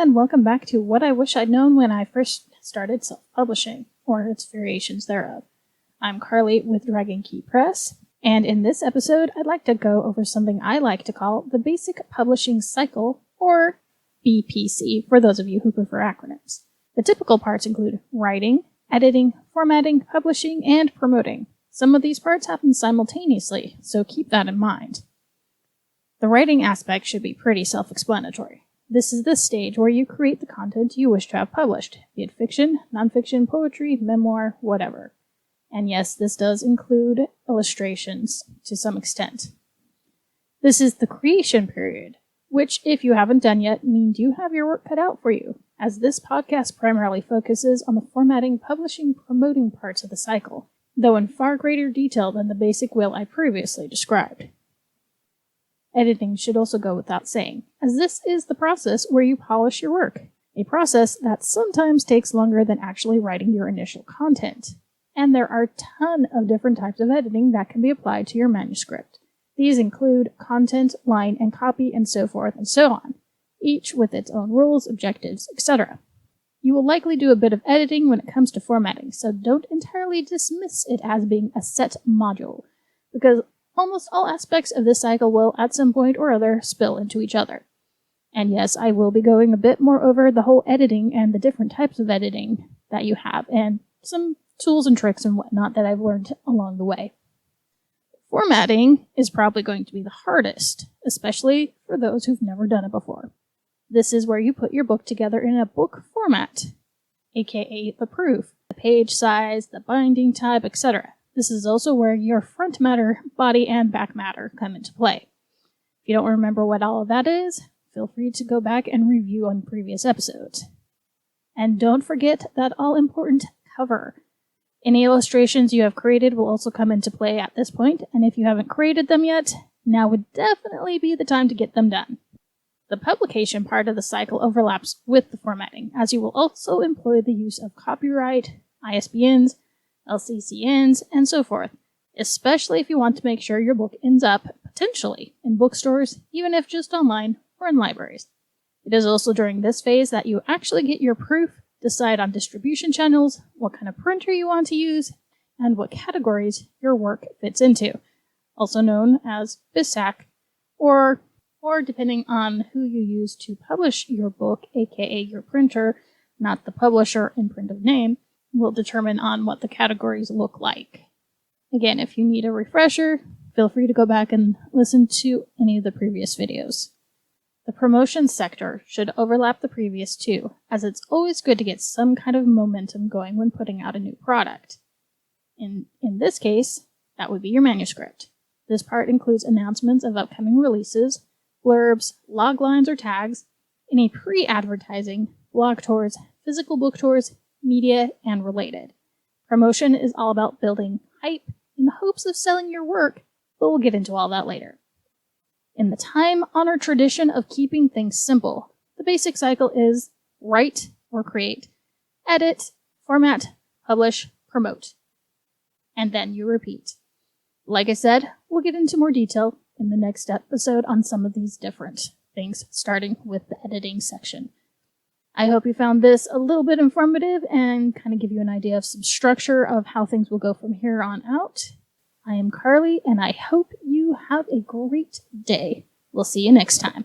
and welcome back to What I Wish I'd Known When I First Started Self-Publishing, or its variations thereof. I'm Carly with Dragon Key Press, and in this episode I'd like to go over something I like to call the Basic Publishing Cycle, or BPC, for those of you who prefer acronyms. The typical parts include writing, editing, formatting, publishing, and promoting. Some of these parts happen simultaneously, so keep that in mind. The writing aspect should be pretty self-explanatory. This is the stage where you create the content you wish to have published, be it fiction, nonfiction, poetry, memoir, whatever. And yes, this does include illustrations to some extent. This is the creation period, which, if you haven't done yet, means you have your work cut out for you, as this podcast primarily focuses on the formatting, publishing, promoting parts of the cycle, though in far greater detail than the basic wheel I previously described. Editing should also go without saying, as this is the process where you polish your work, a process that sometimes takes longer than actually writing your initial content. And there are a ton of different types of editing that can be applied to your manuscript. These include content, line, and copy, and so forth and so on, each with its own rules, objectives, etc. You will likely do a bit of editing when it comes to formatting, so don't entirely dismiss it as being a set module, because almost all aspects of this cycle will, at some point or other, spill into each other. And yes, I will be going a bit more over the whole editing and the different types of editing that you have, and some tools and tricks and whatnot that I've learned along the way. Formatting is probably going to be the hardest, especially for those who've never done it before. This is where you put your book together in a book format, aka the proof, the page size, the binding type, etc. This is also where your front matter, body, and back matter come into play. If you don't remember what all of that is, feel free to go back and review on previous episodes. And don't forget that all-important cover. Any illustrations you have created will also come into play at this point, and if you haven't created them yet, now would definitely be the time to get them done. The publication part of the cycle overlaps with the formatting, as you will also employ the use of copyright, ISBNs, LCCNs, and so forth, especially if you want to make sure your book ends up, potentially, in bookstores, even if just online or in libraries. It is also during this phase that you actually get your proof, decide on distribution channels, what kind of printer you want to use, and what categories your work fits into, also known as BISAC, or depending on who you use to publish your book, aka your printer, not the publisher and print of name, will determine on what the categories look like. Again, if you need a refresher, feel free to go back and listen to any of the previous videos. The promotion sector should overlap the previous two, as it's always good to get some kind of momentum going when putting out a new product. In this case, that would be your manuscript. This part includes announcements of upcoming releases, blurbs, log lines or tags, any pre-advertising, blog tours, physical book tours, media, and related. Promotion is all about building hype in the hopes of selling your work, but we'll get into all that later. In the time-honored tradition of keeping things simple, the basic cycle is write or create, edit, format, publish, promote. And then you repeat. Like I said, we'll get into more detail in the next episode on some of these different things, starting with the editing section. I hope you found this a little bit informative and kind of give you an idea of some structure of how things will go from here on out. I am Carly, and I hope you have a great day. We'll see you next time.